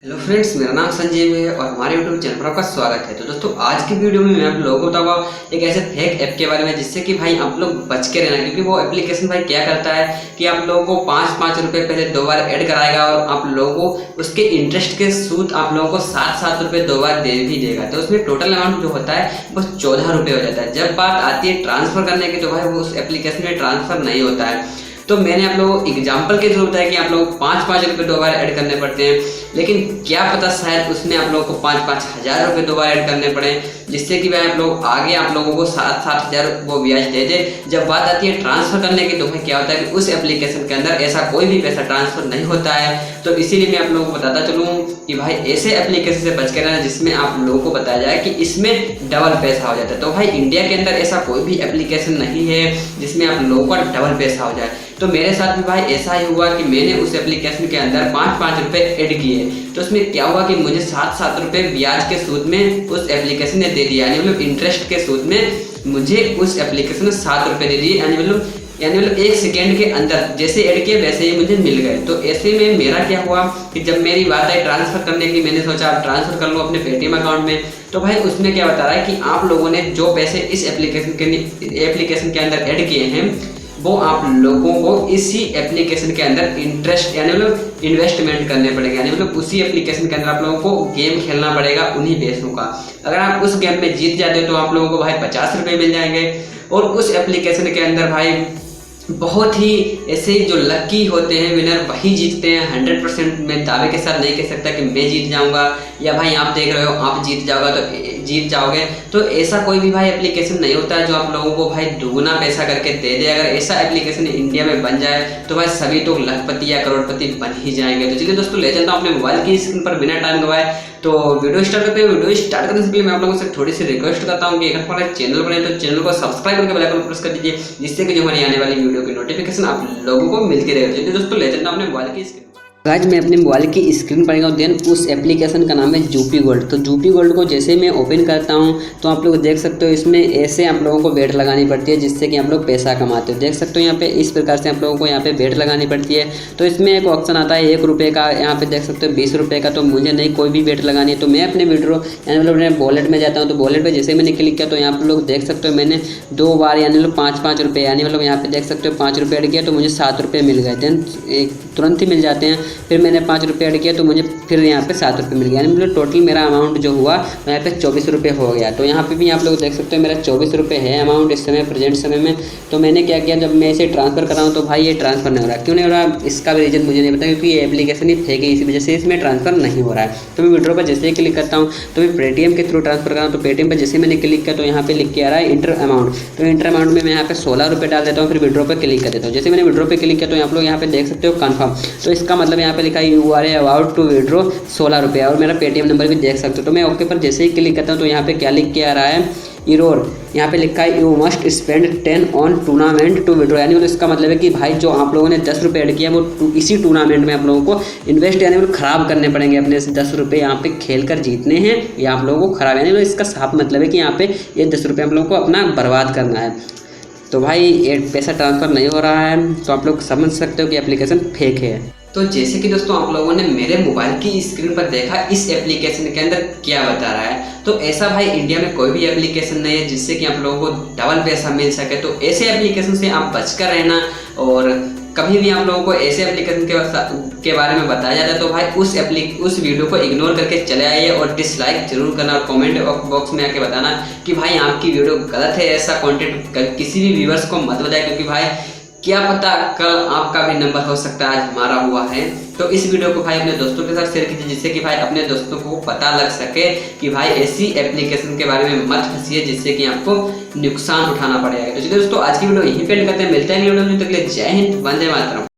Hello friends, मेरा नाम संजीव है और हमारे यूट्यूब चैनल पर आपका स्वागत है। तो दोस्तों, आज की वीडियो में मैं आप लोगों को बताऊंगा एक ऐसे फेक ऐप के बारे में जिससे कि भाई आप लोग बच के रहना, क्योंकि वो एप्लीकेशन भाई क्या करता है कि आप लोगों को 5-5 रुपये पहले 2 बार ऐड कराएगा और आप लोगों को उसके इंटरेस्ट के सूद आप लोगों को 7-7 रुपये 2 बार दे भी देगा। तो उसमें टोटल अमाउंट जो होता है वो 14 रुपये हो जाता है। जब बात आती है ट्रांसफर करने की तो भाई वो उस एप्लीकेशन में ट्रांसफर नहीं होता है। तो मैंने आप लोगों को एग्जाम्पल के थ्रू बताया कि आप लोगों को 5-5 रुपये 2 बार ऐड करने पड़ते हैं, लेकिन क्या पता शायद उसमें आप लोगों को 5-5 हज़ार रुपये 2 बार ऐड करने पड़े, जिससे कि भाई आप लोग आगे आप लोगों को 7-7 हज़ार वो ब्याज दे दे। जब बात आती है ट्रांसफर करने की तो भाई क्या होता है कि उस एप्लीकेशन के अंदर ऐसा कोई भी पैसा ट्रांसफर नहीं होता है। तो इसीलिए मैं आप लोगों को बताता चलूँ कि भाई ऐसे एप्लीकेशन से बच कर रहना जिसमें आप लोगों को बताया जाए कि इसमें डबल पैसा हो जाता है। तो भाई इंडिया के अंदर ऐसा कोई भी एप्लीकेशन नहीं है जिसमें आप लोगों का डबल पैसा हो जाए। तो मेरे साथ भी भाई ऐसा ही हुआ कि मैंने उस एप्लीकेशन के अंदर 5-5 रुपये ऐड किए। तो उसमें क्या हुआ कि मुझे 7-7 रुपये ब्याज के सूद में उस एप्लीकेशन ने दे दिया, यानी मतलब इंटरेस्ट के सूद में मुझे उस एप्लीकेशन ने 7 रुपये दे दिए, यानी मतलब 1 सेकेंड के अंदर जैसे ऐड किए वैसे ही मुझे मिल गए। तो ऐसे में मेरा क्या हुआ कि जब मेरी बात आई ट्रांसफ़र करने की, मैंने सोचा आप ट्रांसफ़र कर लो अपने पेटीएम अकाउंट में। तो भाई उसमें क्या बता रहा है कि आप लोगों ने जो पैसे इस एप्लीकेशन के अंदर ऐड किए हैं वो आप लोगों को इसी एप्लीकेशन के अंदर इंटरेस्ट यानी मतलब इन्वेस्टमेंट करने पड़ेगा, यानी मतलब उसी एप्लीकेशन के अंदर आप लोगों को गेम खेलना पड़ेगा उन्हीं पैसों का। अगर आप उस गेम में जीत जाते हो तो आप लोगों को भाई 50 रुपये मिल जाएंगे। और उस एप्लीकेशन के अंदर भाई बहुत ही ऐसे जो लकी होते हैं विनर वही जीतते हैं। 100% मैं दावे के साथ नहीं कह सकता कि मैं जीत जाऊंगा या भाई आप देख रहे हो आप जीत जाओगे। तो ऐसा कोई भी भाई एप्लीकेशन नहीं होता है जो आप लोगों को भाई दुगना पैसा करके दे दे। अगर ऐसा एप्लीकेशन इंडिया में बन जाए तो भाई सभी तो लखपति या करोड़पति बन ही जाएंगे। तो चलिए दोस्तों, ले चलता हूँ अपने मोबाइल की स्क्रीन पर बिना टाइम गवाए। तो वीडियो स्टार्ट करते हैं। वीडियो स्टार्ट करने से पहले मैं आप लोगों से थोड़ी सी रिक्वेस्ट करता हूँ कि अगर हमारे चैनल बने तो चैनल को सब्सक्राइब करके बेल आइकन प्रेस कर दीजिए, जिससे कि जो हमारी आने वाली वीडियो की नोटिफिकेशन आप लोगों को मिलती रहेगी। चलिए दोस्तों, ले चलता हूँ अपने मोबाइल की स्क्रीन। आज मैं अपने मोबाइल की स्क्रीन पर देन उस एप्लीकेशन का नाम है जूपी गोल्ड। तो जूपी गोल्ड को जैसे मैं ओपन करता हूं तो आप लोग देख सकते हो इसमें ऐसे आप लोगों को बेट लगानी पड़ती है जिससे कि आप लोग पैसा कमाते हो। देख सकते हो यहाँ पे इस प्रकार से आप लोगों को यहाँ पे बेट लगानी पड़ती है। तो इसमें एक ऑप्शन आता है 1 रुपये का, यहाँ पे देख सकते हो 20 रुपये का। तो मुझे नहीं कोई भी बेट लगानी है, तो मैं अपने विड्रो यानी मतलब अपने वॉलेट में जाता हूँ। तो वॉलेट पर जैसे मैंने क्लिक किया तो यहाँ पर लोग देख सकते हो मैंने 2 बार यानी मतलब 5-5 रुपये यानी मतलब यहाँ पे देख सकते हो 5 रुपये ऐड किया तो मुझे 7 रुपये मिल गए। देन तुरंत ही मिल जाते हैं। फिर मैंने 5 रुपये ऐड किया तो मुझे फिर यहाँ पे 7 रुपये मिल गया, यानी मतलब टोटल मेरा अमाउंट जो हुआ वो यहाँ पे 24 रुपये हो गया। तो यहाँ पे भी आप लोग देख सकते हो मेरा 24 रुपये है अमाउंट इस समय प्रेजेंट समय में। तो मैंने क्या किया, जब मैं इसे ट्रांसफ़र कर रहा हूँ तो भाई ये ट्रांसफ़र नहीं हो रहा। क्यों नहीं हो रहा इसका भी रीज़न मुझे नहीं पता, क्योंकि ये एप्लीकेशन ही फेक है, इसी वजह से इसमें ट्रांसफ़र नहीं हो रहा है। तो मैं विड्रो पर जैसे ही क्लिक करता हूँ तो मैं पेटीएम के थ्रू ट्रांसफ़र कर रहा हूँ। तो पेटीएम पर जैसे मैंने क्लिक किया तो यहाँ पे लिख के आ रहा है इंटर अमाउंट। तो इंटर अमाउंट में मैं यहाँ पे 16 रुपये डाल देता हूँ, फिर विड्रो पर क्लिक कर देता हूँ। जैसे मैंने विड्रो पर क्लिक किया तो आप लोग यहाँ पे देख सकते हो कन्फर्म। तो इसका मतलब यहाँ पे लिखा है you are about to withdraw 16 रुपये, और मेरा पेटीएम नंबर भी देख सकते हो। तो मैं ओके पर जैसे ही क्लिक करता हूँ तो यहाँ पे क्या लिख के आ रहा है इरोर। यहाँ पे लिखा है you must spend 10 on tournament to withdraw, यानी इसका मतलब है कि भाई जो आप लोगों ने 10 रुपये ऐड किया वो इसी टूर्नामेंट में आप लोगों को इन्वेस्ट यानी मतलब ख़राब करने पड़ेंगे। अपने 10 रुपये यहाँ पे खेल कर जीतने हैं या आप लोगों को ख़राब, यानी इसका साफ मतलब है कि यहाँ पे ये 10 रुपये आप लोगों को अपना बर्बाद करना है। तो भाई ये पैसा ट्रांसफ़र नहीं हो रहा है, तो आप लोग समझ सकते हो कि एप्लीकेशन फेक है। तो जैसे कि दोस्तों आप लोगों ने मेरे मोबाइल की स्क्रीन पर देखा इस एप्लीकेशन के अंदर क्या बता रहा है। तो ऐसा भाई इंडिया में कोई भी एप्लीकेशन नहीं है जिससे कि आप लोगों को डबल पैसा मिल सके। तो ऐसे एप्लीकेशन से आप बचकर रहना, और कभी भी आप लोगों को ऐसे एप्लीकेशन के बारे में बताया जाता है तो भाई उस वीडियो को इग्नोर करके चले आइए और डिसलाइक जरूर करना और कमेंट बॉक्स में आके बताना कि भाई आपकी वीडियो गलत है। ऐसा कंटेंट किसी भी व्यूअर्स को मत बताए, क्योंकि भाई क्या पता कल आपका भी नंबर हो सकता है, आज हमारा हुआ है। तो इस वीडियो को भाई अपने दोस्तों के साथ शेयर कीजिए, जिससे कि भाई अपने दोस्तों को पता लग सके कि भाई ऐसी एप्लीकेशन के बारे में मत फंसिए जिससे कि आपको नुकसान उठाना पड़ेगा। तो चलिए दोस्तों, आज की वीडियो यहीं पे एंड करते हैं। मिलते हैं अगली वीडियो में, तब तक के लिए जय हिंद, वंदे मातरम।